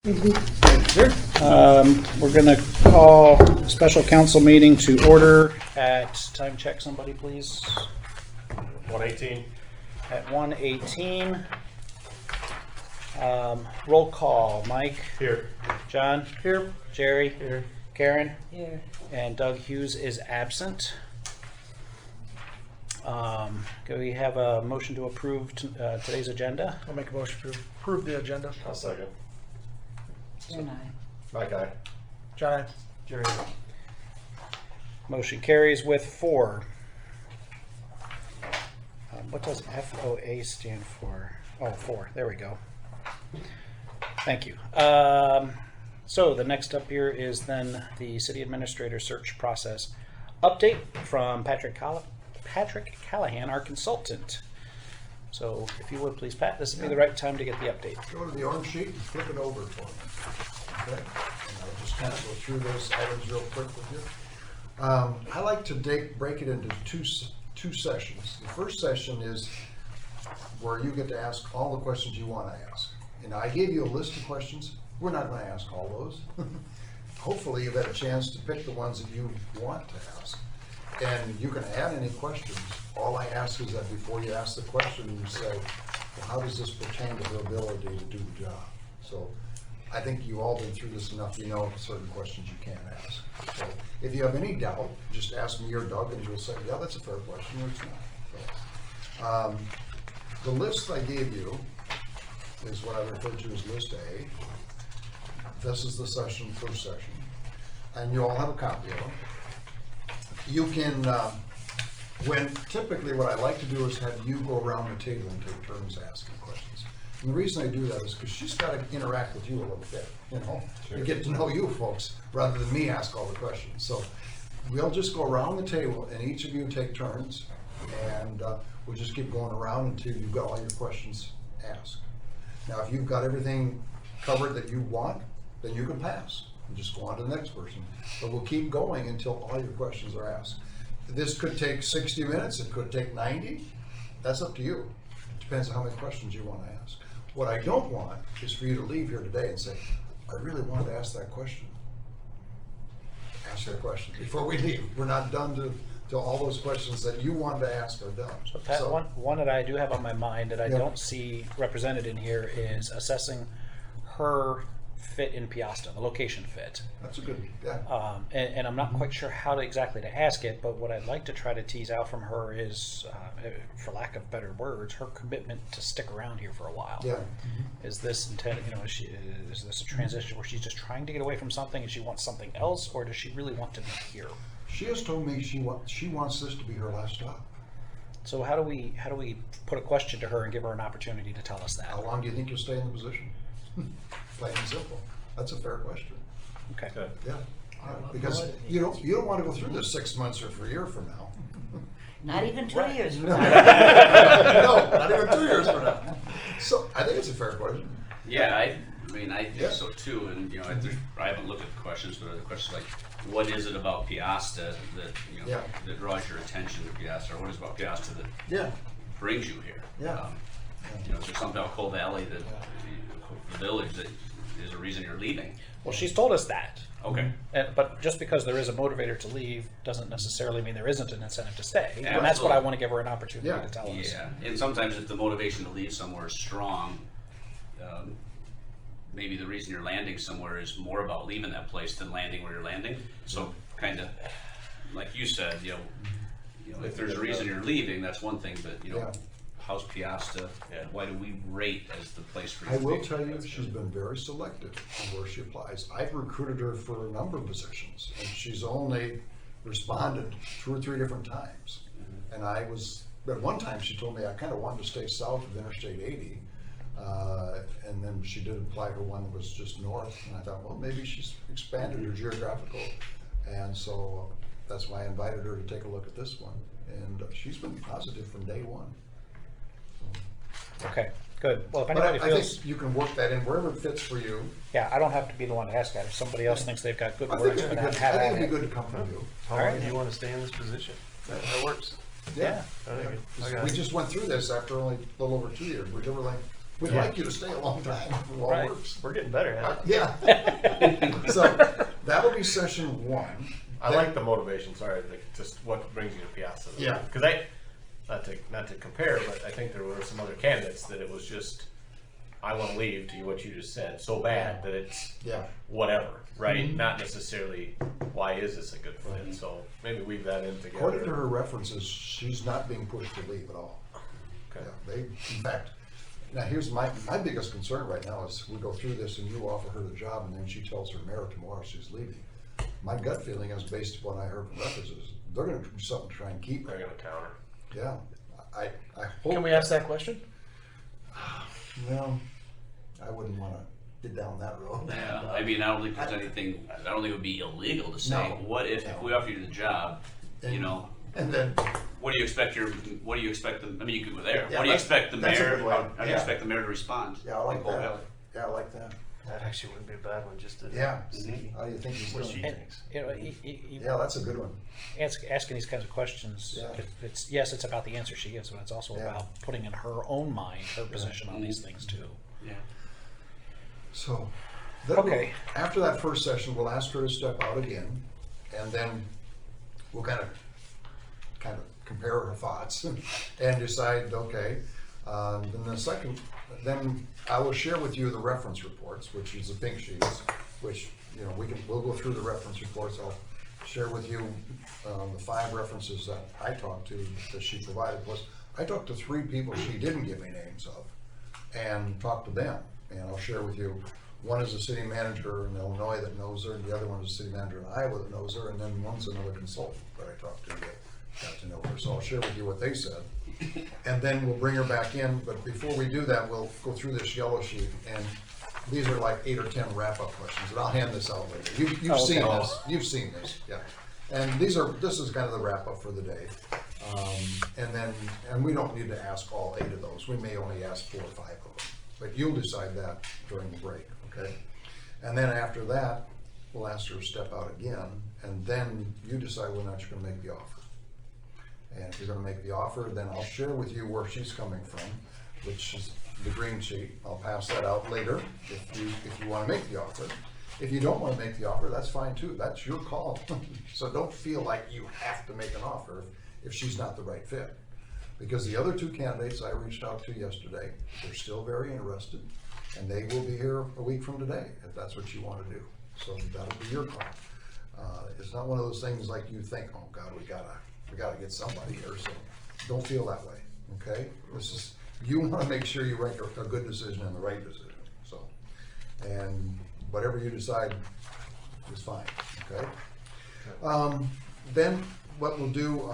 We're going to call a special council meeting to order at, time check somebody please. 1:18. At 1:18. Roll call. Mike? Here. John? Here. Jerry? Here. Karen? Here. And Doug Hughes is absent. Can we have a motion to approve today's agenda? I'll make a motion to approve the agenda. I'll second. And I. Mike, aye. John, Jerry. Motion carries with 4. What does FOA stand for? Oh, 4. There we go. Thank you. So the next up here is then the city administrator search process update from Patrick Callahan, our consultant. So if you would please, Pat, this would be the right time to get the update. Go to the orange sheet and flip it over for me. Okay? And I'll just kind of go through those items real quick with you. I like to break it into two sessions. The first session is where you get to ask all the questions you want to ask. And I gave you a list of questions. We're not going to ask all those. Hopefully you've had a chance to pick the ones that you want to ask. And you can add any questions. All I ask is that before you ask the question, you say, well, how does this pertain to her ability to do the job? So I think you've all been through this enough, you know certain questions you can't ask. So if you have any doubt, just ask me or Doug and you'll say, yeah, that's a fair question, or it's not. So, the list I gave you is what I refer to as list A. This is the first session. And you all have a copy of them. You can, typically what I like to do is have you go around the table and take turns asking questions. And the reason I do that is because she's got to interact with you a little bit, you know, to get to know you folks, rather than me ask all the questions. So we'll just go around the table and each of you take turns, and we'll just keep going around until you've got all your questions asked. Now, if you've got everything covered that you want, then you can pass and just go on to the next person. But we'll keep going until all your questions are asked. This could take 60 minutes, it could take 90. That's up to you. It depends on how many questions you want to ask. What I don't want is for you to leave here today and say, I really wanted to ask that question. Ask that question before we leave. We're not done till all those questions that you wanted to ask are done. So Pat, one that I do have on my mind that I don't see represented in here is assessing her fit in Peosta, the location fit. That's a good, yeah. And I'm not quite sure how exactly to ask it, but what I'd like to try to tease out from her is, for lack of better words, her commitment to stick around here for a while. Yeah. Is this intent? You know, is this a transition where she's just trying to get away from something and she wants something else, or does she really want to be here? She has told me she wants this to be her last stop. So how do we put a question to her and give her an opportunity to tell us that? How long do you think you'll stay in the position? Plain and simple. That's a fair question. Okay. Yeah. Because you don't want to go through this 6 months or for a year from now. Not even 2 years from now. No, not even 2 years from now. So I think it's a fair question. Yeah, I think so too. And you know, I haven't looked at the questions, but the questions like, what is it about Peosta that that draws your attention to Peosta, or what is it about Peosta that brings you here? Yeah. You know, is there something about Coal Valley that the village that is a reason you're leaving? Well, she's told us that. Okay. But just because there is a motivator to leave doesn't necessarily mean there isn't an incentive to stay. Yeah, and that's what I want to give her an opportunity to tell us. Yeah, and sometimes if the motivation to leave somewhere is strong, maybe the reason you're landing somewhere is more about leaving that place than landing where you're landing. So kind of, like you said, you know, if there's a reason you're leaving, that's one thing, but you know, how's Peosta? Why do we rate as the place for you? I will tell you, she's been very selective in where she applies. I've recruited her for a number of positions, and she's only responded 2 or 3 different times. And at one time she told me I kind of wanted to stay south of Interstate 80, and then she did apply for one that was just north, and I thought, well, maybe she's expanded her geographical, and so that's why I invited her to take a look at this one, and she's been positive from day one. Okay, good. Well, if But anybody I feels, think you can work that in wherever it fits for you. yeah, I don't have to be the one to ask that. If somebody else thinks they've got good I think words it'd for be that, good, have I think at it'd be it. good to come from you. How All long right. do you want to stay in this position? That works. Yeah. I think I got We it. just went through this after only a little over 2 years. We're like We'd like you to stay a long time if it all Right. works. We're getting better at it. Yeah. So that'll be session 1. I like the motivation, sorry, like just what brings you to Piazza. Yeah. Because not to compare, but I think there were some other candidates that it was just, I want to leave, to what you just said, so bad that it's Yeah. whatever, right? Not necessarily, why is this a good fit? So maybe weave that in together. According to her references, she's not being pushed to leave at all. Okay. Yeah, in fact, now here's my biggest concern right now is we go through this and you offer her the job and then she tells her mayor tomorrow she's leaving. My gut feeling is, based upon what I heard from references, they're gonna do something to try and keep They're her. going to counter. Yeah, I hope. Can we ask that question? No, I wouldn't wanna get down that road. Yeah, I mean, I don't think there's anything, I don't think it would be illegal to say, No. what if we offer you the job, you And- know, And then, what do you expect them, I mean, you could go there, Yeah, what do you that's- expect the that's a mayor, good way. how do you Yeah. expect the mayor to respond? yeah, I like Both that. valid. Yeah, I like that. That actually wouldn't be a bad one, just to Yeah. see How do you think he's what she doing? thinks. You know, Yeah, that's a good one. asking these kinds of questions, Yeah. it's about the answer she gives, but it's also Yeah. about putting in her own mind, her position on these things too. Yeah. So, then Okay. after that first session, we'll ask her to step out again, and then we'll kind of compare her thoughts and decide, okay. Then I will share with you the reference reports, which is the pink sheets, which, you know, we'll go through the reference reports. I'll share with you the 5 references that I talked to, that she provided to us. I talked to 3 people she didn't give me names of, and talked to them. And I'll share with you, one is a city manager in Illinois that knows her, and the other one is a city manager in Iowa that knows her, and then one's another consultant that I talked to that got to know her. So I'll share with you what they said. And then we'll bring her back in, but before we do that, we'll go through this yellow sheet, and these are like 8 or 10 wrap-up questions, and I'll hand this out later. You've seen this, yeah. And this is kind of the wrap-up for the day. And we don't need to ask all 8 of those. We may only ask 4 or 5 of them. But you'll decide that during the break, okay? And then after that, we'll ask her to step out again, and then you decide whether or not you're gonna make the offer. And if you're gonna make the offer, then I'll share with you where she's coming from, which is the green sheet. I'll pass that out later if you wanna make the offer. If you don't wanna make the offer, that's fine too. That's your call. So don't feel like you have to make an offer if she's not the right fit. Because the other 2 candidates I reached out to yesterday, they're still very interested, and they will be here a week from today, if that's what you wanna do. So that'll be your call. It's not one of those things like you think, oh God, we gotta get somebody here, so don't feel that way, okay? You wanna make sure you make a good decision and the right decision, so. And whatever you decide is fine, okay? Then what we'll do,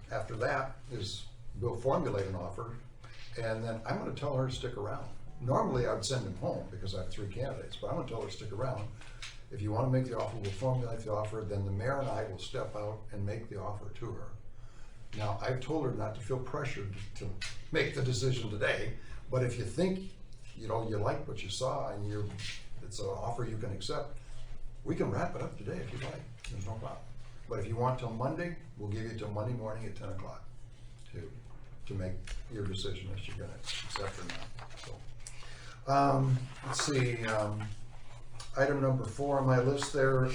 after that is we'll formulate an offer, and then I'm gonna tell her to stick around. Normally, I would send him home because I have 3 candidates, but I'm gonna tell her to stick around. If you wanna make the offer, we'll formulate the offer, then the mayor and I will step out and make the offer to her. Now, I've told her not to feel pressured to make the decision today, but if you think, you know, you like what you saw and it's an offer you can accept, we can wrap it up today if you'd like, there's no problem. But if you want till Monday, we'll give you till Monday morning at 10 o'clock to make your decision if you're gonna accept or not, so. Let's see, item number 4 on my list there,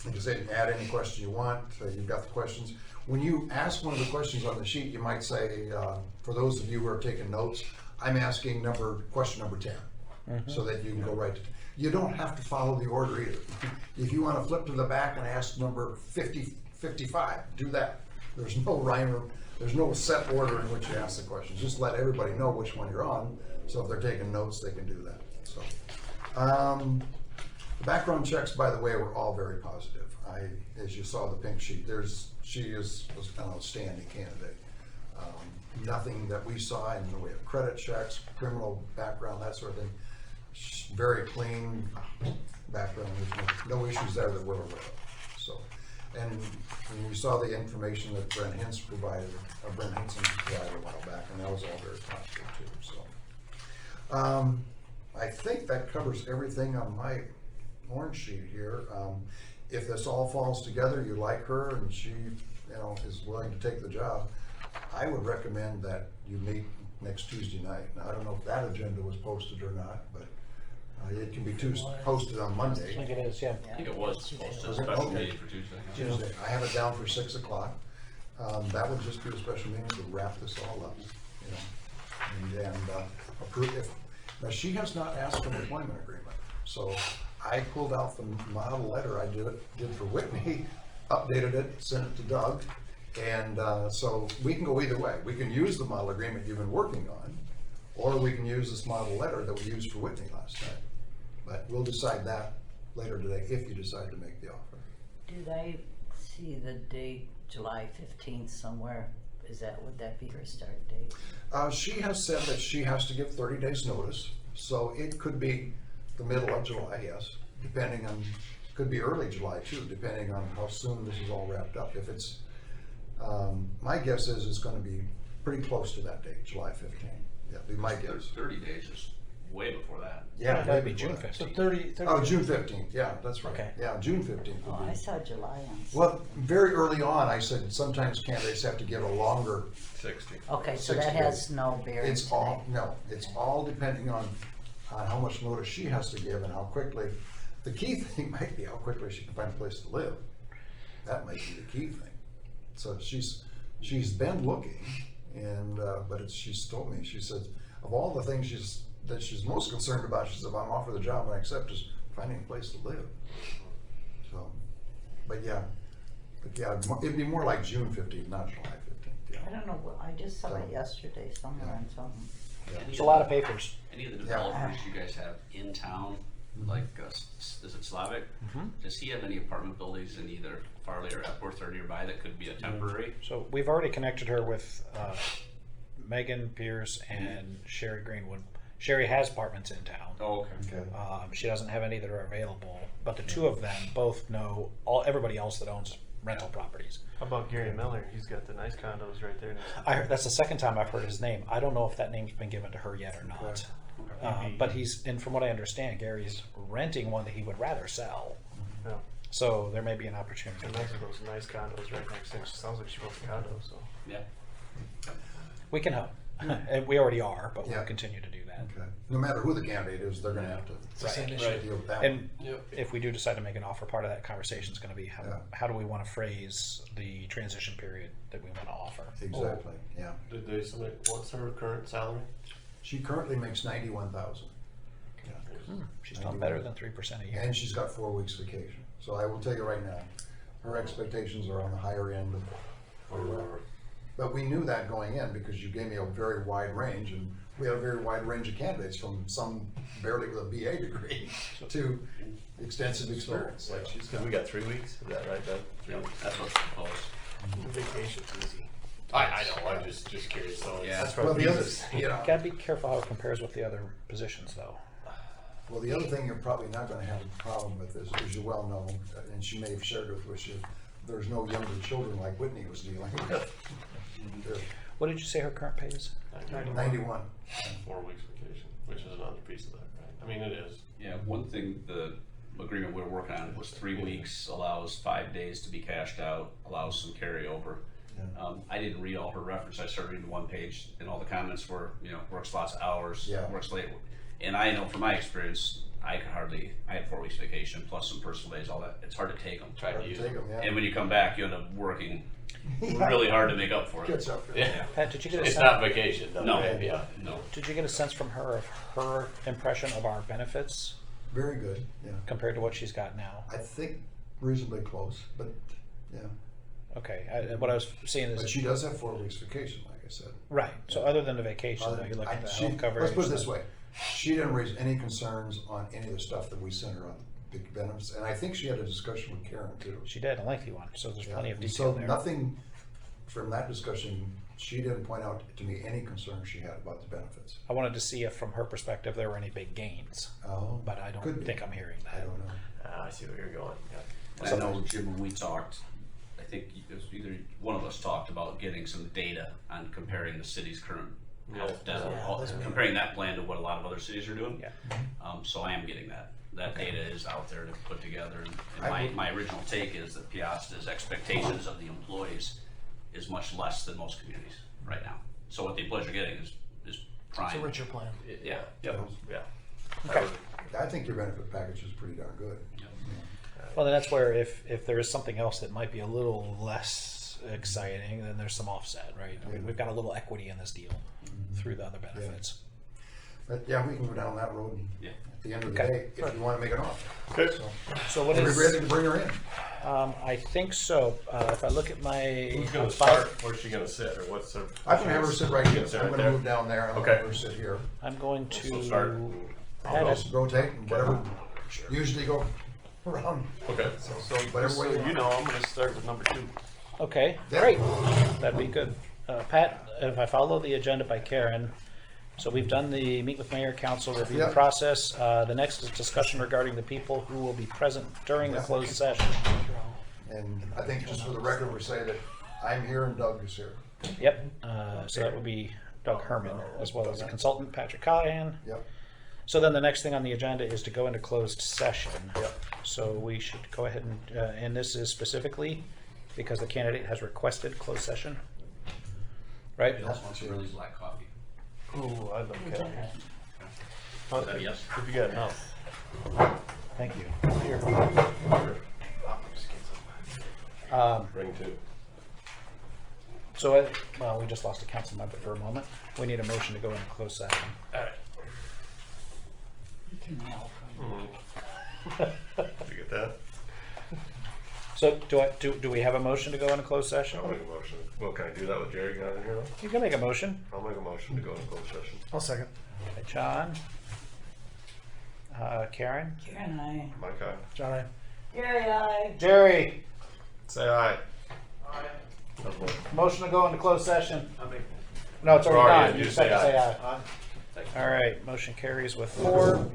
like I said, add any question you want, you've got the questions. When you ask one of the questions on the sheet, you might say, for those of you who are taking notes, I'm asking question number 10, so that you can go right to, you don't have to follow the order either. If you wanna flip to the back and ask number 55, do that. There's no rhyme or, there's no set order in which you ask the questions. Just let everybody know which one you're on, so if they're taking notes, they can do that, so. The background checks, by the way, were all very positive. As you saw the pink sheet, she was an outstanding candidate. Nothing that we saw in the way of credit checks, criminal background, that sort of thing. Very clean background, there's no issues there that we're aware of, so. And when we saw the information that Brent Hinson provided a while back, and that was all very positive too, so. I think that covers everything on my orange sheet here. If this all falls together, you like her and she, you know, is willing to take the job, I would recommend that you meet next Tuesday night. Now, I don't know if that agenda was posted or not, but it can be posted on I Monday. think it is, yeah. I think it was posted, a Was it? special Okay. meeting for Tuesday. Tuesday. I have it down for 6 o'clock. That would just be a special meeting to wrap this all up, you know, and approve it. Now, she has not asked for an employment agreement, so I pulled out the model letter I did for Whitney, updated it, sent it to Doug, and so we can go either way. We can use the model agreement you've been working on, or we can use this model letter that we used for Whitney last night. But we'll decide that later today if you decide to make the offer. Did I see the date, July 15th somewhere? Would that be her start date? She has said that she has to give 30 days notice, so it could be the middle of July, yes, depending on, could be early July too, depending on how soon this is all wrapped up. If it's, my guess is it's gonna be pretty close to that date, July 15th. Yeah, be my guess. 30 days is way before that. Yeah, That'd be maybe June before that. So 15th. 30. Oh, June 15th, yeah, that's right. Okay. Yeah, June 15th Oh, would I be. saw July on. Well, very early on, I said sometimes candidates have to give a longer, 60. Okay, so 60 that has no bearing it's today. all, no, it's all depending on how much notice she has to give and how quickly. The key thing might be how quickly she can find a place to live. That might be the key thing. So she's been looking, and but she's told me, she said, of all the things she's most concerned about, she said, if I'm offered the job and I accept, is finding a place to live. So, but yeah, it'd be more like June 15th, not July 15th. Yeah. I don't know, I just saw it So- yesterday somewhere on something. It's a lot of papers. Any of the developers you guys have in town, like, is it Slavic? Does he have any apartment buildings in either Farley or Epworth or nearby that could be a temporary? So we've already connected her with Megan Pierce and Sherry Greenwood. Sherry has apartments in town. Oh, okay. Okay. She doesn't have any that are available, but the two of them both know everybody else that owns rental properties. How about Gary Miller? He's got the nice condos right there. That's the second time I've heard his name. I don't know if that name's been given to her yet or not. But and from what I understand, Gary's renting one that he would rather sell. Yeah. So there may be an opportunity. And those are those nice condos right next to it. Sounds like she wants a condo, so. Yeah. We can help. And we already are, but Yeah. we'll continue to do that. Okay. No matter who the candidate is, they're gonna have to the same issue. deal with that. And if we do decide to make an offer, part of that conversation is going to be Yeah. how do we want to phrase the transition period that we want to offer? Exactly, yeah. Did they submit, what's her current salary? She currently makes 91,000. Yeah. She's done better than 3% a year. And she's got 4 weeks vacation. So I will tell you right now, her expectations are on the higher end of but we knew that going in because you gave me a very wide range, and we have a very wide range of candidates from some barely with a BA degree to extensive experience. Like she's, cause we got 3 weeks, is that right, Ben? 3 weeks. That's what's proposed. Vacation's easy. I know, I'm just curious, so. Yeah. That's Well, probably the other, easiest. you know, Got to be careful how it compares with the other positions, though. well, the other thing you're probably not gonna have a problem with is, as you well know, and she may have shared with you, there's no younger children like Whitney was dealing with. What did you say her current pay is? 91. 4 weeks vacation, which is another piece of that, right? I mean, it is. Yeah, one thing, the agreement we were working on was 3 weeks, allows 5 days to be cashed out, allows some carryover. Yeah. I didn't read all her reference, I started reading one page, and all the comments were, works lots of hours, Yeah. works late. And I know from my experience, I had 4 weeks vacation, plus some personal days, all that, it's hard to take them. Try to use Take them. 'em, yeah. And when you come back, you end up working Yeah. really hard to make up for it. Gets up there. Yeah. Pat, did you get a It's sense? not vacation, though. No, right? Yeah. no. Did you get a sense from her of her impression of our benefits Very good, yeah. compared to what she's got now? I think reasonably close, but, yeah. Okay, what I was seeing is But she does have 4 weeks vacation, like I said. right. So other than the vacation, Other- you look at the she- health coverage. Let's put it this way, she didn't raise any concerns on any of the stuff that we sent her on big benefits, and I think she had a discussion with Karen too. She did a lengthy one, so there's plenty of Yeah, detail so there. nothing from that discussion, she didn't point out to me any concerns she had about the benefits. I wanted to see if, from her perspective, there were any big gains, Oh, but I could don't be. think I'm hearing I that. don't know. I see where you're going. Yeah. And I know, Jim, when we talked, I think it was either one of us talked about getting some data on comparing the city's current health, dental, comparing that plan to what a lot of other cities are doing. Yeah. So I am getting that. That data is out there to put together, and my original take is that Peosta's expectations of the employees is much less than most communities right now. So what the employees are getting is prime. richer plan. Yeah. Yep. Yeah. Okay. I think your benefit package is pretty darn good. Well, then that's where if there is something else that might be a little less exciting, then there's some offset, right? I mean, we've got a little equity in this deal through the other benefits. But yeah, we can go down that road Yeah. at the end of the Okay. day if you want to make an offer. Good. So what Are we is? ready to bring her in? I think so. If I look at my Who's gonna file- start? Where's she gonna sit, or what's her? I can have her sit right here. Sit I'm right going to there? move down there and Okay. I'll have her sit here. I'm going So start. to I'll add just it. rotate and whatever. Usually go around. Okay. So Whatever just way so you you want. know, I'm gonna start with number 2. Okay, Yeah. great. That'd be good. Pat, if I follow the agenda by Karen, so we've done the meet with mayor, council, review Yeah. process. The next is discussion regarding the people who will be present during the Yeah. closed session. And I think just for the record, we say that I'm here and Doug is here. Yep, so that would be Doug Herman, as well as the consultant, Patrick Callahan. Yep. So then the next thing on the agenda is to go into closed session. Yep. So we should go ahead and this is specifically because the candidate has requested closed session, right? Bill wants some really black coffee. Ooh, I love Who's caffeine. that? Is that a yes? If you got enough. Thank you. Here. Ring 2. So, well, we just lost a council member for a moment. We need a motion to go into closed session. You can yell from Did you get that? So do we have a motion to go into closed session? I'll make a motion. Well, can I do that with Jerry not in here though? You can make a motion. I'll make a motion to go into closed session. I'll second. By John. Karen. Karen and I. Mike, aye. John, I. Gary, I. Jerry. Say aye. Motion to go into closed session. I'll make. No, it's already Sorry, done. you You just just have to say say aye. aye. All right, motion carries with 4.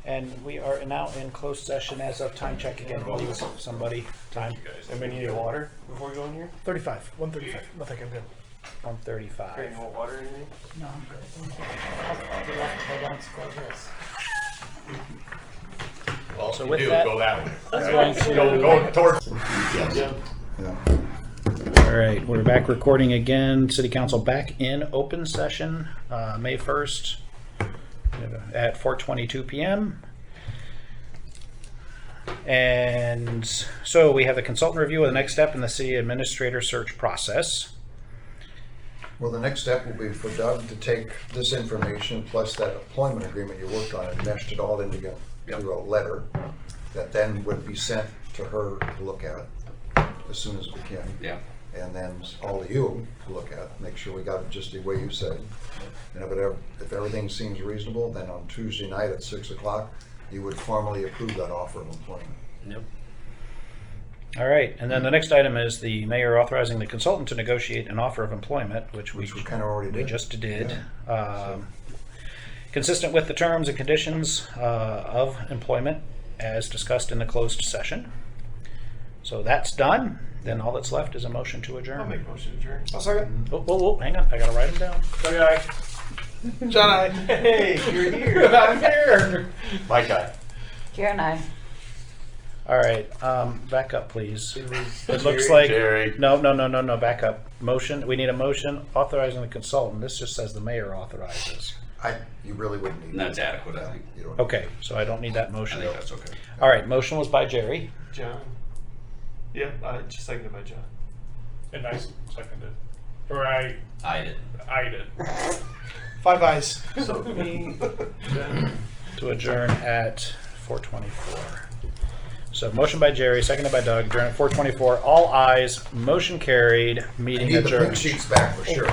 And we are now in closed session as of time check again, please. Somebody, time, You guys. Anybody need water before we go in here? 35. 135. No, think I'm good. 1:35. Okay, you want water or anything? No, I'm good. I'll be left if I don't scroll this. Well, So if with you do, that- go that way. going to- Go towards. Yeah. Yeah. All right, we're back recording again. City Council back in open session, May 1st at 4:22 p.m. And so we have the consultant review of the next step in the city administrator search process. Well, the next step will be for Doug to take this information plus that employment agreement you worked on and meshed it all in together through a letter that then would be sent to her to look at as soon as we can. Yeah. And then all of you to look at, make sure we got it just the way you said. And if everything seems reasonable, then on Tuesday night at 6 o'clock, you would formally approve that offer of employment. Yep. All right, and then the next item is the mayor authorizing the consultant to negotiate an offer of employment, which we Which we kind of already did. just did. Yeah. Consistent with the terms and conditions of employment as discussed in the closed session. So that's done. Then all that's left is a motion to adjourn. I'll make a motion to adjourn. I'll second. Oh, hang on. I gotta write them down. Okay. John, I. Hey, you're here. I'm here. Mike, aye. Karen, I. All right, back up, please. It was It looks Jerry. like Jerry. no. Back up. Motion. We need a motion authorizing the consultant. This just says the mayor authorizes. You really wouldn't need that. That's adequate, I think. You don't- Okay, so I don't need that I motion. think that's okay. All right, motion was by Jerry. John. Yeah, just seconded by John. And I seconded. Or I I did. did. 5 ayes. So me, John. To adjourn at 4:24. So motion by Jerry, seconded by Doug, adjourn at 4:24. All ayes, motion carried, I meeting need the pink adjourned. sheets back for sure.